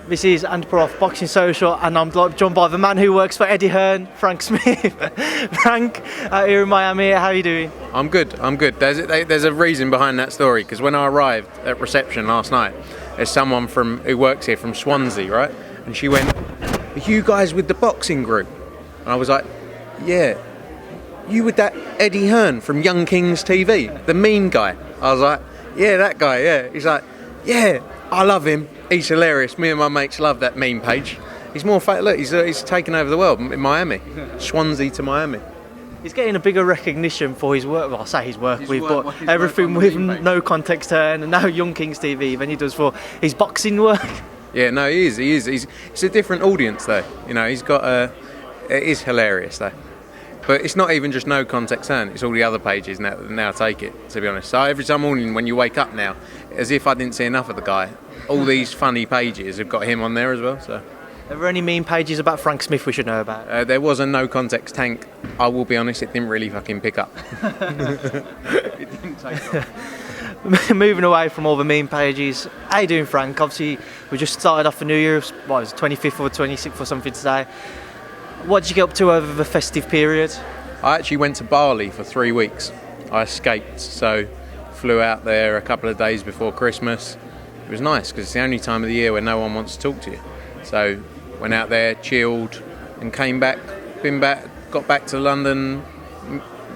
This is Andi off Boxing Social, and I'm joined by the man who works for Eddie Hearn, Frank Smith. Frank, out here in Miami, how are you doing? I'm good. There's a reason behind that story, because when I arrived at reception last night, there's someone who works here from Swansea, right? And she went, "Are you guys with the boxing group?" And I was like, "Yeah." "You with that Eddie Hearn from Young Kings TV, the mean guy?" I was like, "Yeah, that guy, yeah." He's like, "Yeah, I love him. He's hilarious. Me and my mates love that meme page. He's more look, he's taken over the world in Miami, Swansea to Miami." He's getting a bigger recognition for his work. Well, I say his work but everything with No Context Hearn and now Young Kings TV than he does for his boxing work. Yeah, no, he is. It's a different audience though. You know, it is hilarious though. But it's not even just No Context Hearn, it's all the other pages now take it, to be honest. So every time morning when you wake up now, as if I didn't see enough of the guy, all these funny pages have got him on there as well. So, are there any meme pages about Frank Smith we should know about? There was a No Context tank. I will be honest, it didn't really fucking pick up. It didn't take off. Moving away from all the meme pages, how you doing, Frank? Obviously, we just started off for New Year's, what was it, 25th or 26th or something today. What did you get up to over the festive period? I actually went to Bali for 3 weeks. I escaped, so flew out there a couple of days before Christmas. It was nice because it's the only time of the year where no one wants to talk to you. So went out there, chilled, and came back. Got back to London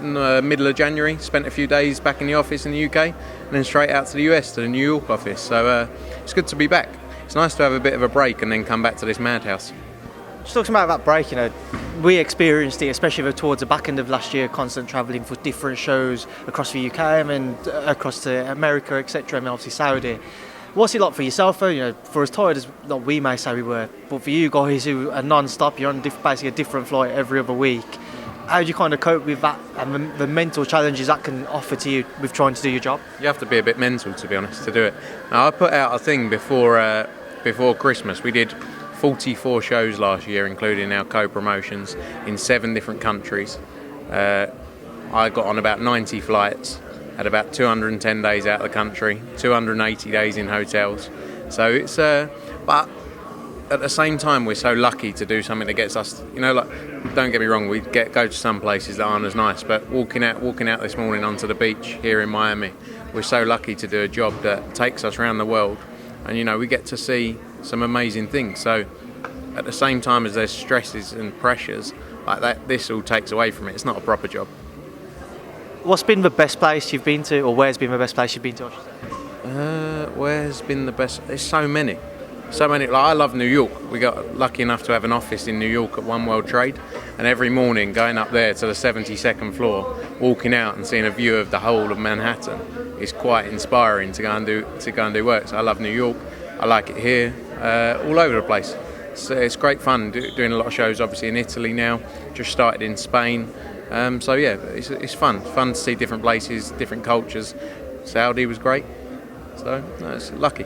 middle of January. Spent a few days back in the office in the UK, and then straight out to the US to the New York office. So it's good to be back. It's nice to have a bit of a break and then come back to this madhouse. Just talking about that break, we experienced it, especially towards the back end of last year, constant travelling for different shows across the UK and across to America, etc., and obviously Saudi. What's it like for yourself, though? For as tired as we may say we were, but for you guys who are non-stop, you're on basically a different flight every other week. How do you kind of cope with that and the mental challenges that can offer to you with trying to do your job? You have to be a bit mental, to be honest, to do it. Now, I put out a thing before Christmas. We did 44 shows last year, including our co-promotions in 7 different countries. I got on about 90 flights, had about 210 days out of the country, 280 days in hotels. So it's, but at the same time, we're so lucky to do something that gets us, don't get me wrong, we go to some places that aren't as nice, but walking out this morning onto the beach here in Miami, we're so lucky to do a job that takes us around the world, and we get to see some amazing things. So at the same time as there's stresses and pressures like that, this all takes away from it. It's not a proper job. What's been the best place you've been to, or where's been the best place you've been to? Where's been the best? There's so many. Like, I love New York. We got lucky enough to have an office in New York at One World Trade, and every morning going up there to the 72nd floor, walking out and seeing a view of the whole of Manhattan is quite inspiring to go and do work. So I love New York. I like it here, all over the place. So it's great fun doing a lot of shows, obviously in Italy now, just started in Spain. So yeah, it's fun to see different places, different cultures. Saudi was great, so no, it's lucky.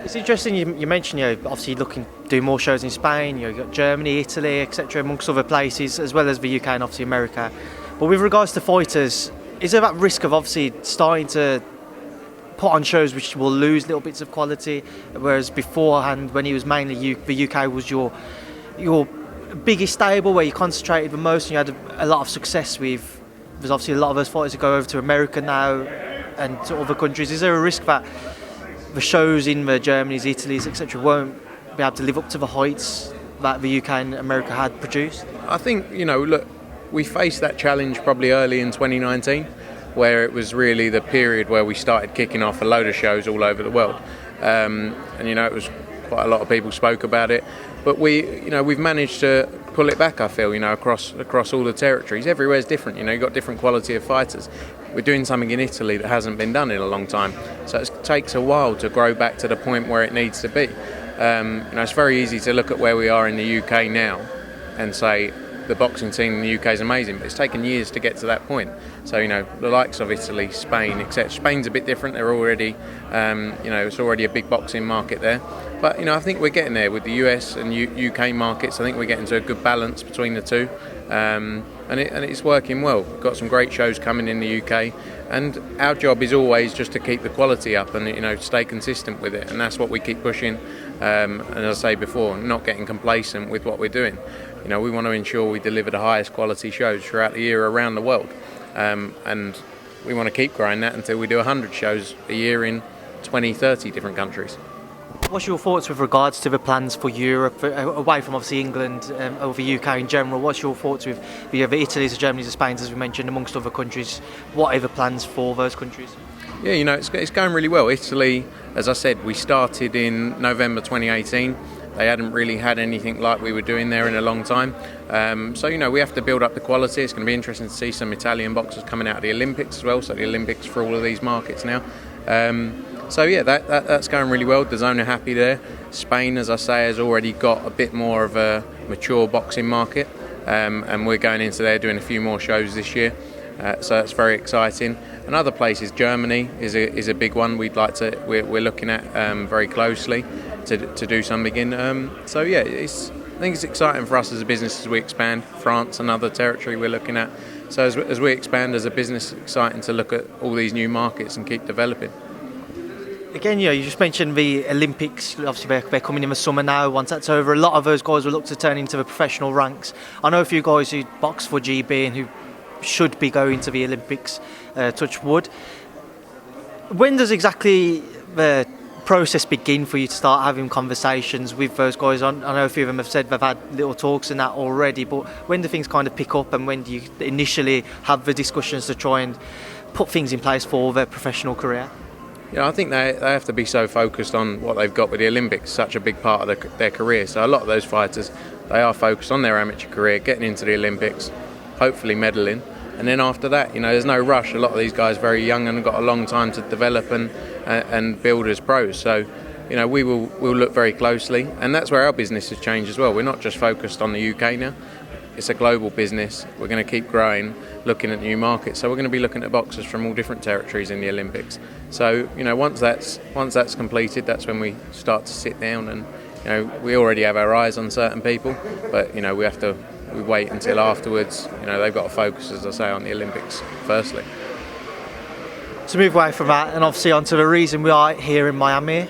It's interesting you mentioned, obviously looking to do more shows in Spain, you've got Germany, Italy, etc., amongst other places, as well as the UK and obviously America. But with regards to fighters, is there that risk of obviously starting to put on shows which will lose little bits of quality, whereas beforehand, when he was mainly the UK was your biggest stable where you concentrated the most and you had a lot of success with? There's obviously a lot of those fighters who go over to America now and to other countries. Is there a risk that the shows in the Germanys, Italys, etc. won't be able to live up to the heights that the UK and America had produced? I think, look, we faced that challenge probably early in 2019, where it was really the period where we started kicking off a load of shows all over the world. And it was quite a lot of people spoke about it, but we've managed to pull it back, I feel, across all the territories. Everywhere's different, you've got different quality of fighters. We're doing something in Italy that hasn't been done in a long time, so it takes a while to grow back to the point where it needs to be. It's very easy to look at where we are in the UK now and say the boxing scene in the UK is amazing, but it's taken years to get to that point. So the likes of Italy, Spain, etc. Spain's a bit different. They're already, it's already a big boxing market there. But I think we're getting there with the US and UK markets. I think we're getting to a good balance between the two. and it's working well. We've got some great shows coming in the UK, and our job is always just to keep the quality up and stay consistent with it, and that's what we keep pushing. And as I say before, not getting complacent with what we're doing. We want to ensure we deliver the highest quality shows throughout the year around the world, and we want to keep growing that until we do 100 shows a year in 20, 30 different countries. What's your thoughts with regards to the plans for Europe, away from obviously England, or the UK in general? What's your thoughts with the Italy's, the Germany's, the Spain's, as we mentioned, amongst other countries? What are the plans for those countries? Yeah, it's going really well. Italy, as I said, we started in November 2018. They hadn't really had anything like we were doing there in a long time. So we have to build up the quality. It's going to be interesting to see some Italian boxers coming out of the Olympics as well. So the Olympics for all of these markets now. So yeah, that's going really well. The zone are happy there. Spain, as I say, has already got a bit more of a mature boxing market, and we're going into there doing a few more shows this year. So that's very exciting. And other places, Germany is a big one. We're looking at very closely to do something in. So yeah, I think it's exciting for us as a business as we expand. France, another territory we're looking at. So as we expand as a business, it's exciting to look at all these new markets and keep developing. Again, you just mentioned the Olympics. Obviously, they're coming in the summer now. Once that's over, a lot of those guys will look to turn into the professional ranks. I know a few guys who box for GB and who should be going to the Olympics, touch wood. When does exactly the process begin for you to start having conversations with those guys? I know a few of them have said they've had little talks and that already, but when do things kind of pick up, and when do you initially have the discussions to try and put things in place for their professional career? I think they have to be so focused on what they've got with the Olympics, such a big part of their career. So a lot of those fighters, they are focused on their amateur career, getting into the Olympics, hopefully medaling. And then after that, there's no rush. A lot of these guys are very young and have got a long time to develop and build as pros. So, we'll look very closely. And that's where our business has changed as well. We're not just focused on the UK now. It's a global business. We're going to keep growing, looking at new markets. So we're going to be looking at boxers from all different territories in the Olympics. So, once that's completed, that's when we start to sit down and, we already have our eyes on certain people, but, we wait until afterwards. They've got to focus, as I say, on the Olympics firstly. To move away from that and obviously onto the reason we are here in Miami,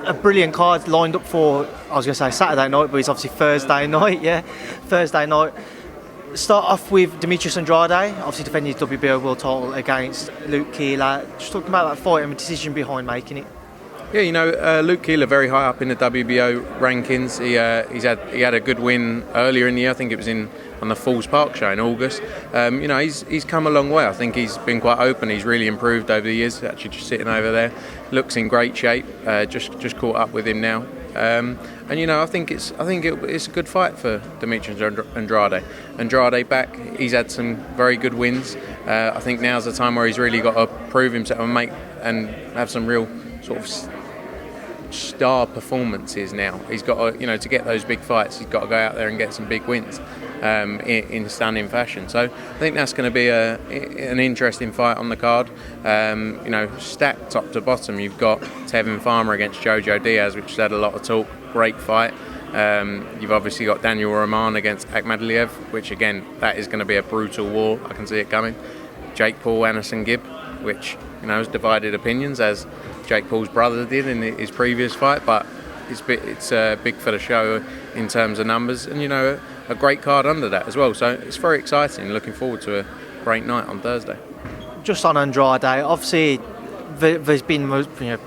a brilliant card lined up for, I was going to say Saturday night, but it's obviously Thursday night, Thursday night. Start off with Demetrius Andrade, obviously defending his WBO world title against Luke Keeler. Just talking about that fight and the decision behind making it. Yeah, Luke Keeler very high up in the WBO rankings. He had a good win earlier in the year. I think it was on the Falls Park show in August. He's come a long way. I think he's been quite open. He's really improved over the years. Actually, just sitting over there, looks in great shape. Just caught up with him now. I think it's a good fight for Demetrius Andrade. Andrade back. He's had some very good wins. I think now's the time where he's really got to prove himself and have some real sort of star performances now. He's got to get those big fights, he's got to go out there and get some big wins in stunning fashion. So I think that's going to be an interesting fight on the card. Stacked top to bottom, you've got Tevin Farmer against Jojo Diaz, which has had a lot of talk. Great fight. You've obviously got Daniel Roman against Akhmadaliev, which again, that is going to be a brutal war. I can see it coming. Jake Paul, Anderson Gibb, which has divided opinions, as Jake Paul's brother did in his previous fight, but it's big for the show in terms of numbers, and a great card under that as well. So it's very exciting. Looking forward to a great night on Thursday. Just on Andrade, obviously there's been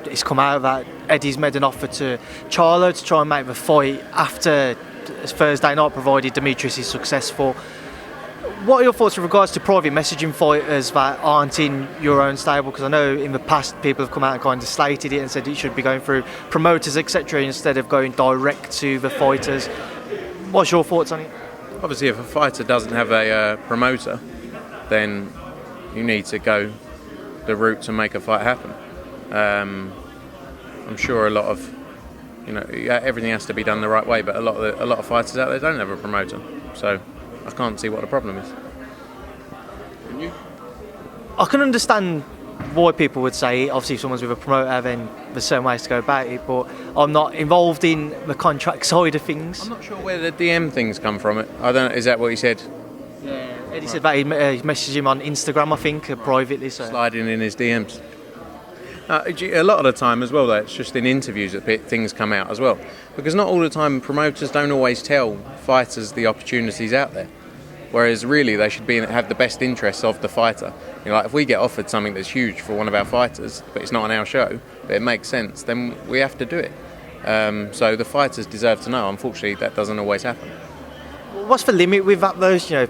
it's come out that Eddie's made an offer to Charlo to try and make the fight after Thursday night, provided Demetrius is successful. What are your thoughts with regards to private messaging fighters that aren't in your own stable? Because I know in the past people have come out and kind of slated it and said it should be going through promoters, etc., instead of going direct to the fighters. What's your thoughts on it? Obviously, if a fighter doesn't have a promoter, then you need to go the route to make a fight happen. I'm sure a lot of, everything has to be done the right way, but a lot of fighters out there don't have a promoter. So I can't see what the problem is. Can you? I can understand why people would say, obviously if someone's with a promoter then there's certain ways to go about it, but I'm not involved in the contract side of things. I'm not sure where the DM things come from. I don't know, is that what you said? Yeah, Eddie said that he messaged him on Instagram, I think, privately. So. Sliding in his DMs. A lot of the time as well, though, it's just in interviews that things come out as well. Because not all the time promoters don't always tell fighters the opportunities out there. Whereas really they should have the best interests of the fighter. You know, like if we get offered something that's huge for one of our fighters, but it's not on our show, but it makes sense, then we have to do it. So the fighters deserve to know. Unfortunately, that doesn't always happen. What's the limit with that, though? You know,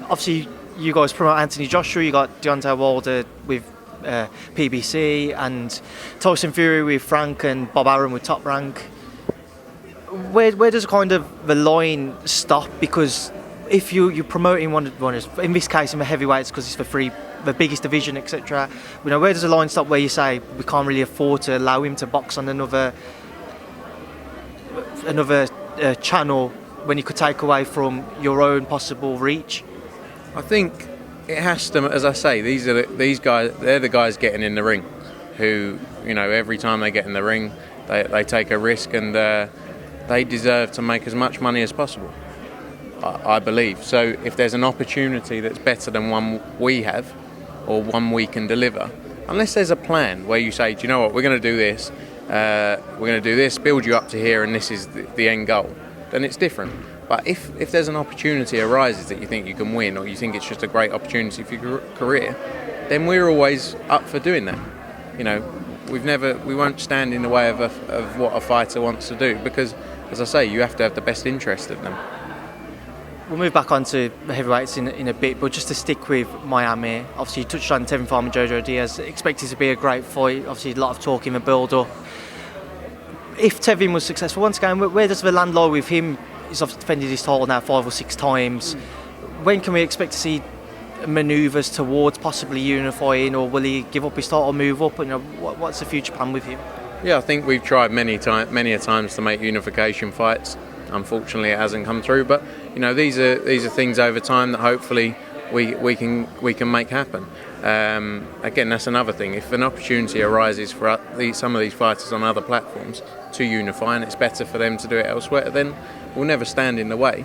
obviously you guys promote Anthony Joshua, you got Deontay Wilder with PBC, and Tyson Fury with Frank, and Bob Arum with Top Rank. Where does kind of the line stop? Because if you're promoting one in this case in the heavyweights, because it's the biggest division, etc. You know, where does the line stop where you say we can't really afford to allow him to box on another channel when you could take away from your own possible reach? I think it has to, as I say, these guys. They're the guys getting in the ring, who, you know, every time they get in the ring, they take a risk, and they deserve to make as much money as possible. I believe. So if there's an opportunity that's better than one we have, or one we can deliver, unless there's a plan where you say, do you know what, we're going to do this, build you up to here, and this is the end goal, then it's different. But if there's an opportunity arises that you think you can win, or you think it's just a great opportunity for your career, then we're always up for doing that. You know, we won't stand in the way of what a fighter wants to do, because, as I say, you have to have the best interest of them. We'll move back on to the heavyweights in a bit, but just to stick with Miami, obviously you touched on Tevin Farmer, Jojo Diaz, expected to be a great fight, obviously a lot of talk in the build-up. If Tevin was successful, once again, where does the land lie with him? He's obviously defended his title now 5 or 6 times. When can we expect to see manoeuvres towards possibly unifying, or will he give up his title, move up? You know, what's the future plan with him? Yeah, I think we've tried many a times to make unification fights. Unfortunately, it hasn't come through. But you know, these are things over time that hopefully we can make happen. Again, that's another thing. If an opportunity arises for some of these fighters on other platforms to unify, and it's better for them to do it elsewhere, then we'll never stand in the way.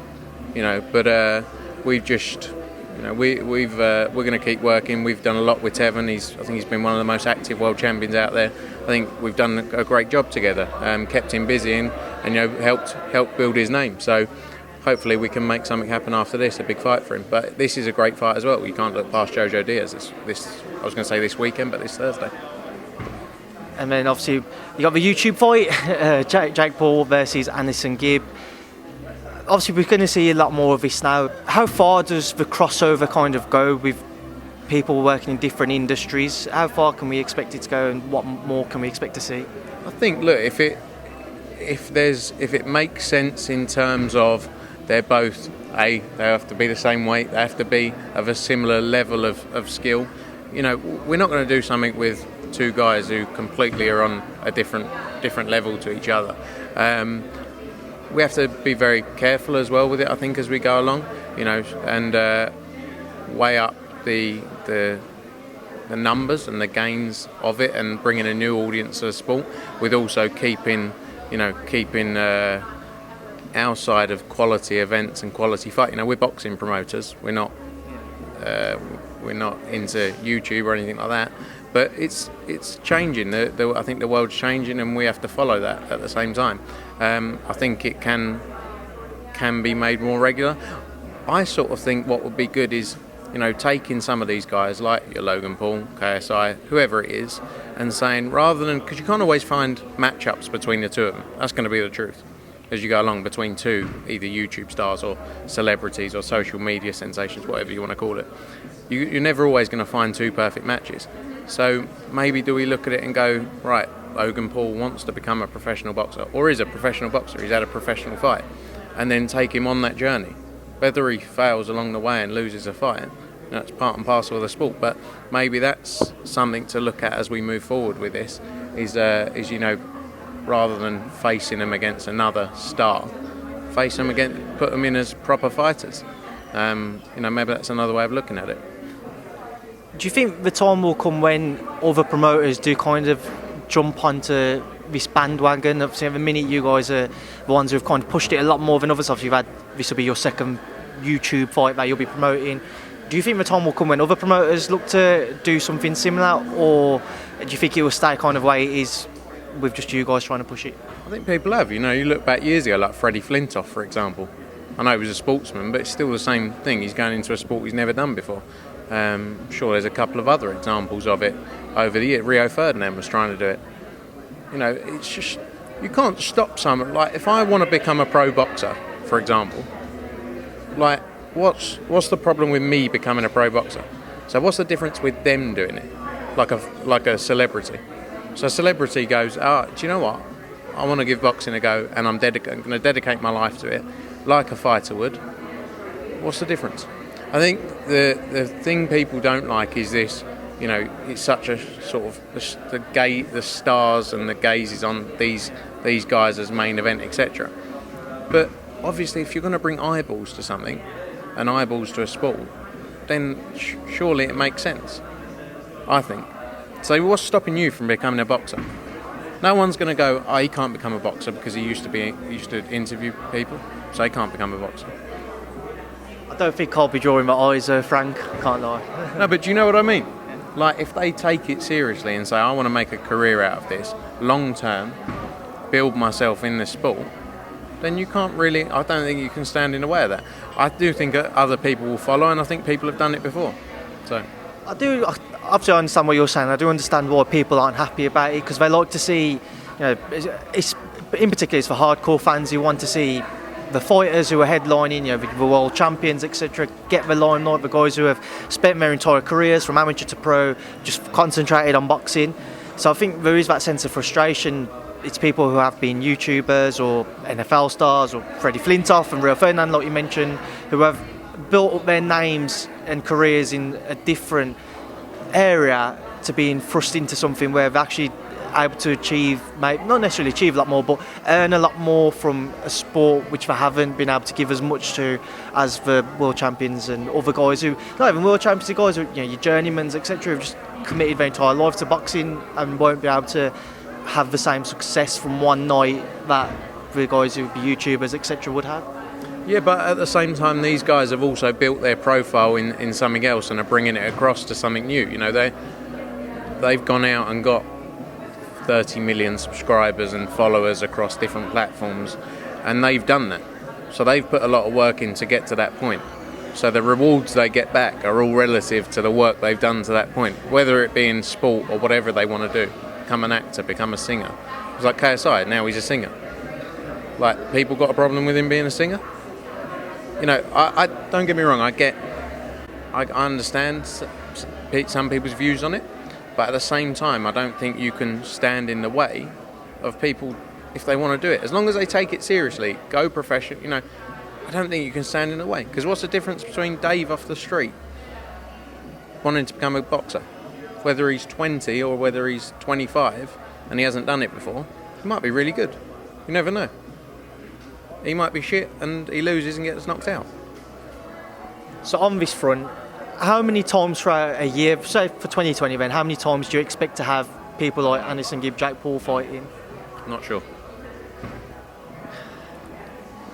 You know, but we've just. You know, we're going to keep working. We've done a lot with Tevin. I think he's been one of the most active world champions out there. I think we've done a great job together. Kept him busy and you know helped build his name. So hopefully we can make something happen after this. A big fight for him. But this is a great fight as well. You can't look past Jojo Diaz. I was going to say this weekend, but this Thursday. And then obviously you got the YouTube fight, Jake Paul versus Anderson Gibb. Obviously, we're going to see a lot more of this now. How far does the crossover kind of go with people working in different industries? How far can we expect it to go, and what more can we expect to see? I think, look, if it makes sense in terms of they're both they have to be the same weight, they have to be of a similar level of skill. You know, we're not going to do something with 2 guys who completely are on a different level to each other. We have to be very careful as well with it, I think, as we go along, you know, and weigh up the numbers and the gains of it, and bringing a new audience to the sport, with also keeping our side of quality events and quality fight. You know, we're boxing promoters. We're not into YouTube or anything like that. But it's changing. I think the world's changing, and we have to follow that at the same time. I think it can be made more regular. I sort of think what would be good is, you know, taking some of these guys like your Logan Paul, KSI, whoever it is, and saying, rather than, because you can't always find matchups between the 2 of them. That's going to be the truth as you go along, between 2 either YouTube stars or celebrities or social media sensations, whatever you want to call it. You're never always going to find 2 perfect matches. So maybe do we look at it and go, right, Logan Paul wants to become a professional boxer, or is a professional boxer, he's had a professional fight, and then take him on that journey. Whether he fails along the way and loses a fight, that's part and parcel of the sport, but maybe that's something to look at as we move forward with this, is you know, rather than facing them against another star, put them in as proper fighters. You know, maybe that's another way of looking at it. Do you think the time will come when other promoters do kind of jump onto this bandwagon? Obviously, at the minute, you guys are the ones who've kind of pushed it a lot more than others. Obviously, this will be your second YouTube fight that you'll be promoting. Do you think the time will come when other promoters look to do something similar, or do you think it will stay kind of way it is with just you guys trying to push it? I think people have. You look back years ago, like Freddie Flintoff, for example. I know he was a sportsman, but it's still the same thing. He's going into a sport he's never done before. I'm sure there's a couple of other examples of it over the year. Rio Ferdinand was trying to do it. It's just, you can't stop someone. Like, if I want to become a pro boxer, for example, like, what's the problem with me becoming a pro boxer? So what's the difference with them doing it, like a celebrity? So a celebrity goes, do you know what? I want to give boxing a go, and I'm going to dedicate my life to it, like a fighter would. What's the difference? I think the thing people don't like is this. It's such a sort of the stars and the gaze is on these guys as main event, etc. But obviously, if you're going to bring eyeballs to something, and eyeballs to a sport, then surely it makes sense, I think. So what's stopping you from becoming a boxer? No one's going to go, he can't become a boxer because he used to interview people, so he can't become a boxer. I don't think I'll be drawing my eyes, Frank. Can't lie. No, but do you know what I mean? Like, if they take it seriously and say, I want to make a career out of this, long term, build myself in this sport, then you can't really, I don't think you can stand in the way of that. I do think other people will follow, and I think people have done it before. So Obviously I understand what you're saying. I do understand why people aren't happy about it, because they like to see, it's in particular it's for hardcore fans who want to see the fighters who are headlining, the world champions, etc., get the limelight, the guys who have spent their entire careers from amateur to pro just concentrated on boxing. So I think there is that sense of frustration. It's people who have been YouTubers or NFL stars or Freddie Flintoff and Rio Ferdinand, like you mentioned, who have built up their names and careers in a different area to being thrust into something where they're actually able to achieve, not necessarily achieve a lot more, but earn a lot more from a sport which they haven't been able to give as much to as the world champions and other guys who, not even world champions, the guys who, your journeymans, etc., have just committed their entire life to boxing and won't be able to have the same success from one night that the guys who would be YouTubers, etc., would have. Yeah, but at the same time, these guys have also built their profile in something else and are bringing it across to something new. They've gone out and got 30 million subscribers and followers across different platforms, and they've done that. So they've put a lot of work in to get to that point. So the rewards they get back are all relative to the work they've done to that point, whether it be in sport or whatever they want to do. Become an actor, become a singer. It's like KSI, now he's a singer. Like, people got a problem with him being a singer? I don't get me wrong, I understand some people's views on it, but at the same time, I don't think you can stand in the way of people if they want to do it. As long as they take it seriously, go professional, I don't think you can stand in the way. Because what's the difference between Dave off the street wanting to become a boxer? Whether he's 20 or whether he's 25 and he hasn't done it before, he might be really good. You never know. He might be shit and he loses and gets knocked out. So on this front, how many times throughout a year, say for 2020 then, how many times do you expect to have people like Anderson Gibb, Jake Paul fighting? Not sure.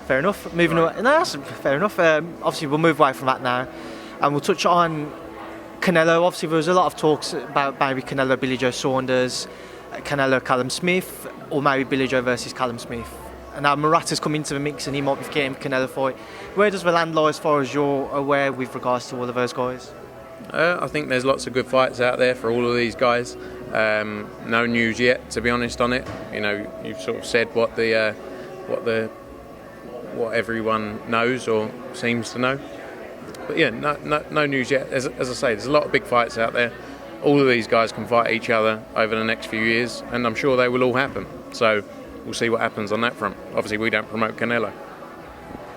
Fair enough. Moving away. No, that's fair enough. Obviously, we'll move away from that now, and we'll touch on Canelo. Obviously, there was a lot of talks about maybe Canelo, Billy Joe Saunders, Canelo, Callum Smith, or maybe Billy Joe versus Callum Smith. And now Murata's come into the mix, and he might be getting Canelo fight. Where does the land lie as far as you're aware with regards to all of those guys? I think there's lots of good fights out there for all of these guys. No news yet, to be honest, on it. You've sort of said what everyone knows or seems to know. But yeah, no news yet. As I say, there's a lot of big fights out there. All of these guys can fight each other over the next few years, and I'm sure they will all happen. So we'll see what happens on that front. Obviously, we don't promote Canelo.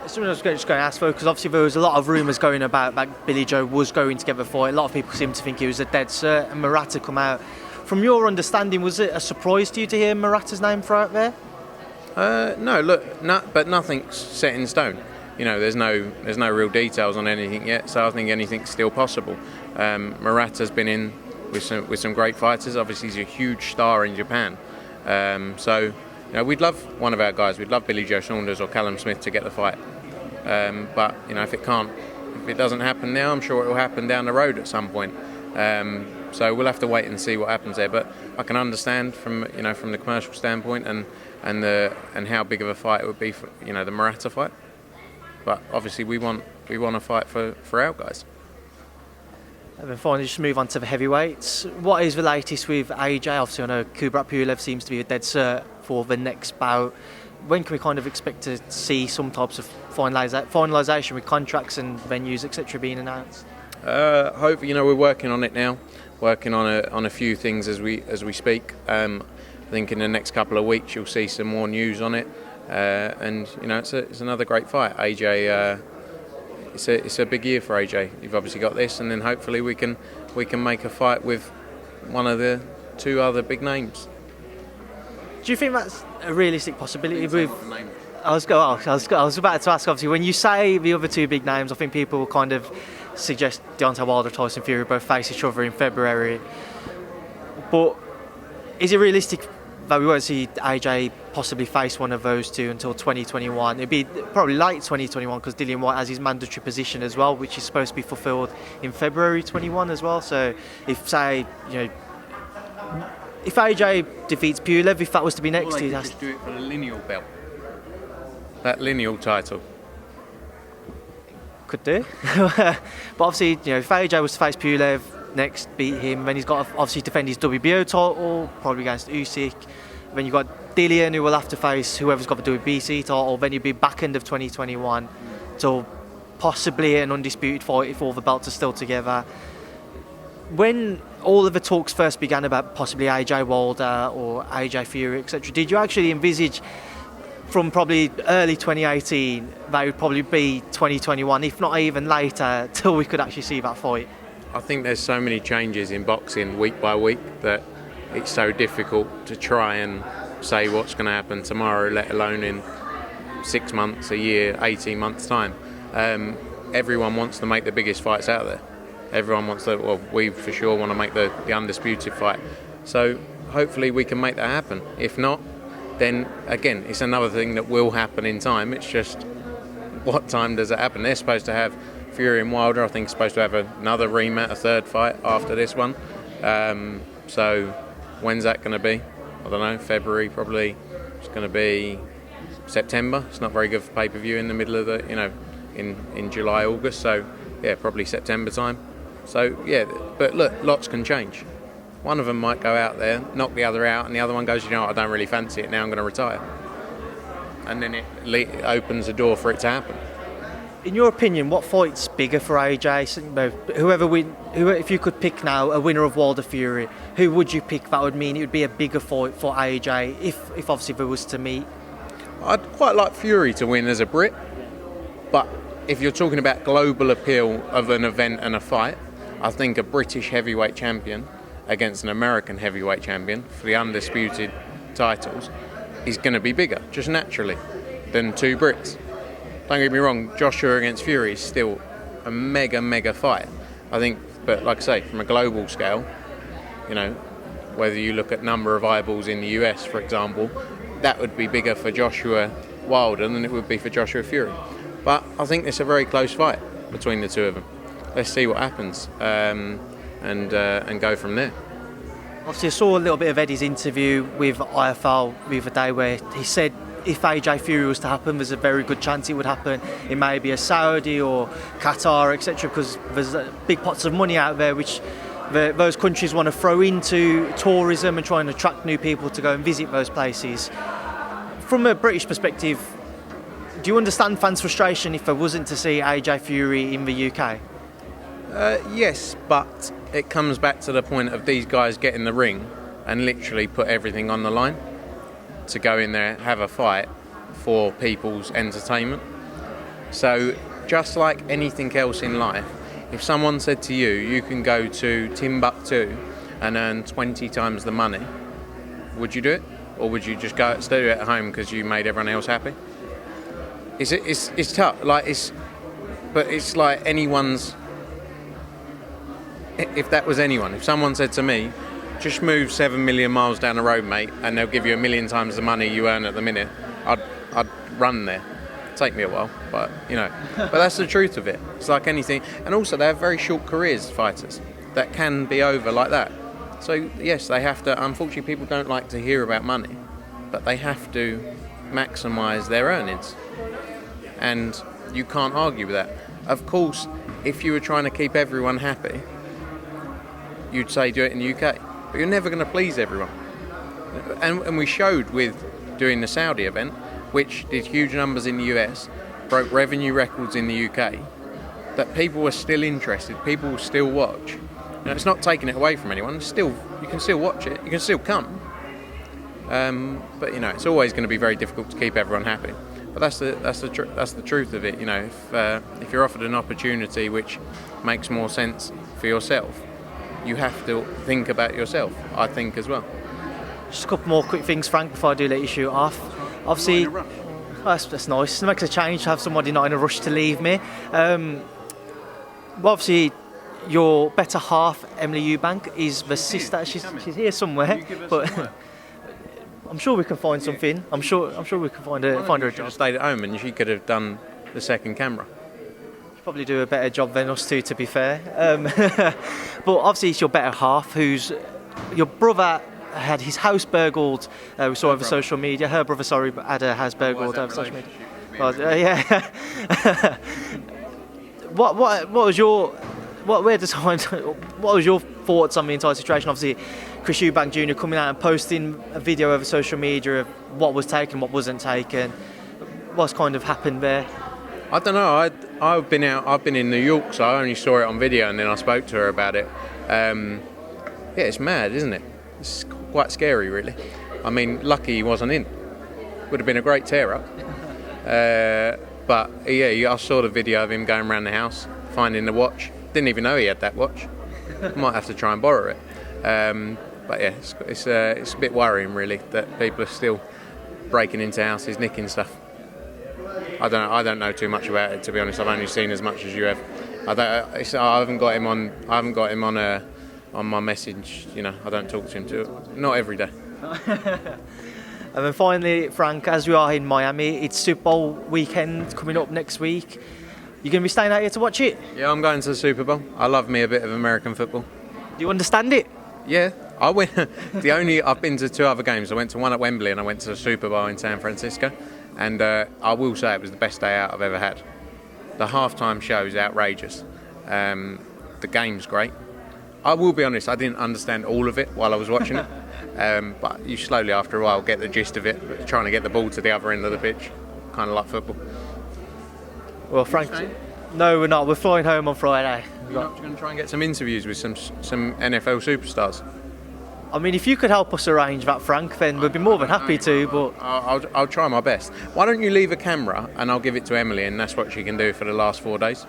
Something I was just going to ask, though, because obviously there was a lot of rumours going about that Billy Joe was going to get the fight. A lot of people seem to think he was a dead cert, and Murata come out. From your understanding, was it a surprise to you to hear Murata's name thrown out there? No, look, but nothing's set in stone. There's no real details on anything yet, so I think anything's still possible. Murata's been in with some great fighters. Obviously, he's a huge star in Japan. So we'd love one of our guys. We'd love Billy Joe Saunders or Callum Smith to get the fight. But if it doesn't happen now, I'm sure it will happen down the road at some point. So we'll have to wait and see what happens there. But I can understand from the commercial standpoint and how big of a fight it would be for the Murata fight. But obviously we want a fight for our guys. And then finally, just move on to the heavyweights. What is the latest with AJ? Obviously, I know Kubrat Pulev seems to be a dead cert for the next bout. When can we kind of expect to see some types of finalisation with contracts and venues, etc., being announced? Hopefully, we're working on it now. Working on a few things as we speak. I think in the next couple of weeks you'll see some more news on it. And it's another great fight. AJ. It's a big year for AJ. You've obviously got this, and then hopefully we can make a fight with one of the two other big names. Do you think that's a realistic possibility? I was about to ask. Obviously, when you say the other two big names, I think people will kind of suggest Deontay Wilder, Tyson Fury both face each other in February. But is it realistic that we won't see AJ possibly face one of those two until 2021? It'd be probably late 2021 because Dillian Whyte has his mandatory position as well, which is supposed to be fulfilled in February 21 as well. So if AJ defeats Pulev, if that was to be next, he has to do it for the lineal belt, that lineal title. Could do. But obviously, if AJ was to face Pulev next, beat him, then he's got to obviously defend his WBO title, probably against Usyk. Then you've got Dillian, who will have to face whoever's got the WBC title. Then you'll be back end of 2021 till possibly an undisputed fight if all the belts are still together. When all of the talks first began about possibly AJ Wilder or AJ Fury, etc., did you actually envisage from probably early 2018 that it would probably be 2021, if not even later, till we could actually see that fight? I think there's so many changes in boxing week by week that it's so difficult to try and say what's going to happen tomorrow, let alone in 6 months, a year, 18 months' time. Everyone wants to make the biggest fights out there. Everyone wants to, we for sure want to make the undisputed fight. So hopefully we can make that happen. If not, then again, it's another thing that will happen in time. It's just, what time does it happen? They're supposed to have Fury and Wilder, I think, supposed to have another rematch, a third fight after this one. So when's that going to be? I don't know, February probably. It's going to be September. It's not very good for pay-per-view in the middle of the, in July, August. So yeah, probably September time. So yeah, but look, lots can change. One of them might go out there, knock the other out, and the other one goes, I don't really fancy it, now I'm going to retire. And then it opens the door for it to happen. In your opinion, what fight's bigger for AJ? If you could pick now a winner of Wilder Fury, who would you pick that would mean it would be a bigger fight for AJ if obviously there was to meet? I'd quite like Fury to win as a Brit, but if you're talking about global appeal of an event and a fight, I think a British heavyweight champion against an American heavyweight champion for the undisputed titles is going to be bigger, just naturally, than two Brits. Don't get me wrong, Joshua against Fury is still a mega fight. I think, but like I say, from a global scale, whether you look at number of eyeballs in the US, for example, that would be bigger for Joshua Wilder than it would be for Joshua Fury. But I think it's a very close fight between the two of them. Let's see what happens and go from there. Obviously, I saw a little bit of Eddie's interview with IFL the other day where he said if AJ Fury was to happen, there's a very good chance it would happen in maybe a Saudi or Qatar, etc., because there's big pots of money out there which those countries want to throw into tourism and try and attract new people to go and visit those places. From a British perspective, do you understand fans' frustration if there wasn't to see AJ Fury in the UK? Yes, but it comes back to the point of these guys get in the ring and literally put everything on the line to go in there, have a fight for people's entertainment. So just like anything else in life, if someone said to you, you can go to Timbuktu and earn 20 times the money, would you do it? Or would you just go stay at home because you made everyone else happy? It's tough. But it's like anyone's. If that was anyone, if someone said to me, just move 7 million miles down the road, mate, and they'll give you 1 million times the money you earn at the minute, I'd run there. take me a while, but but that's the truth of it. It's like anything, and also they have very short careers, fighters, that can be over like that. So yes, they have to. Unfortunately, people don't like to hear about money, but they have to maximise their earnings, and you can't argue with that. Of course, if you were trying to keep everyone happy, you'd say do it in the UK, but you're never going to please everyone. And we showed with doing the Saudi event, which did huge numbers in the US, broke revenue records in the UK, that people were still interested, people will still watch. It's not taking it away from anyone. You can still watch it. You can still come. But it's always going to be very difficult to keep everyone happy. But that's the truth of it. If you're offered an opportunity which makes more sense for yourself, you have to think about yourself. I think as well. Just a couple more quick things, Frank, before I do let you shoot off. Obviously, that's nice. It makes a change to have somebody not in a rush to leave me. Obviously, your better half, Emily Eubank, is the sister. She's here somewhere, but I'm sure we can find something. I'm sure we can find her a job. Stayed at home, and she could have done the second camera. She'd probably do a better job than us two, to be fair. But obviously, it's your better half, who's your brother. Had his house burgled. We saw over social media. Her brother, had a house burgled over social media. Yeah. What was your what was your thoughts on the entire situation? Obviously, Chris Eubank Jr. coming out and posting a video over social media of what was taken, what wasn't taken. What's kind of happened there? I don't know. I've been in New York, so I only saw it on video, and then I spoke to her about it. Yeah, it's mad, isn't it? It's quite scary, really. I mean, lucky he wasn't in. Would have been a great tear-up. But yeah, I saw the video of him going around the house, finding the watch. Didn't even know he had that watch. Might have to try and borrow it. But yeah, it's a bit worrying, really, that people are still breaking into houses, nicking stuff. I don't know too much about it, to be honest. I've only seen as much as you have. I haven't got him on my message. I don't talk to him not every day. And then finally, Frank, as we are in Miami, it's Super Bowl weekend coming up next week. You going to be staying out here to watch it? Yeah, I'm going to the Super Bowl. I love me a bit of American football. Do you understand it? Yeah, I went. I've been to two other games. I went to one at Wembley and I went to the Super Bowl in San Francisco. And I will say it was the best day out I've ever had. The halftime show is outrageous. The game's great. I will be honest, I didn't understand all of it while I was watching it. But you slowly, after a while, get the gist of it. Trying to get the ball to the other end of the pitch, kind of like football. Well, Frank, no, we're not. We're flying home on Friday. You're not going to try and get some interviews with some NFL superstars? I mean, if you could help us arrange that, Frank, then we'd be more than happy to. But I'll try my best. Why don't you leave a camera and I'll give it to Emily, and that's what she can do for the last 4 days.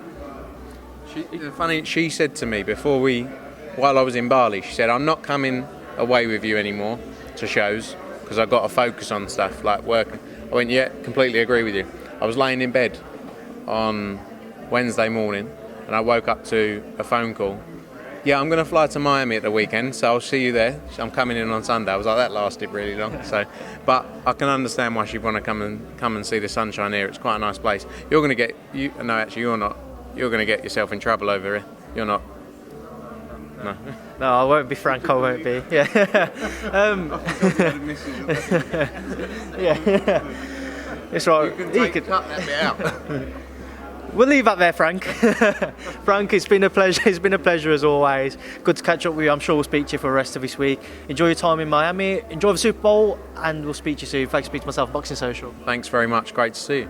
She said to me while I was in Bali, she said, I'm not coming away with you anymore to shows because I've got to focus on stuff like working. I went, yeah, completely agree with you. I was laying in bed on Wednesday morning and I woke up to a phone call. Yeah, I'm going to fly to Miami at the weekend, so I'll see you there. I'm coming in on Sunday. I was like, that lasted really long. But I can understand why she'd want to come and see the sunshine here. It's quite a nice place. You're going to you're not. You're going to get yourself in trouble over here. You're not. No, I won't be, Frank. I won't be. Yeah. Yeah. It's right. You could cut that bit out. We'll leave that there, Frank. Frank, it's been a pleasure. It's been a pleasure as always. Good to catch up with you. I'm sure we'll speak to you for the rest of this week. Enjoy your time in Miami. Enjoy the Super Bowl, and we'll speak to you soon. Thanks for speaking to myself, Boxing Social. Thanks very much. Great to see you.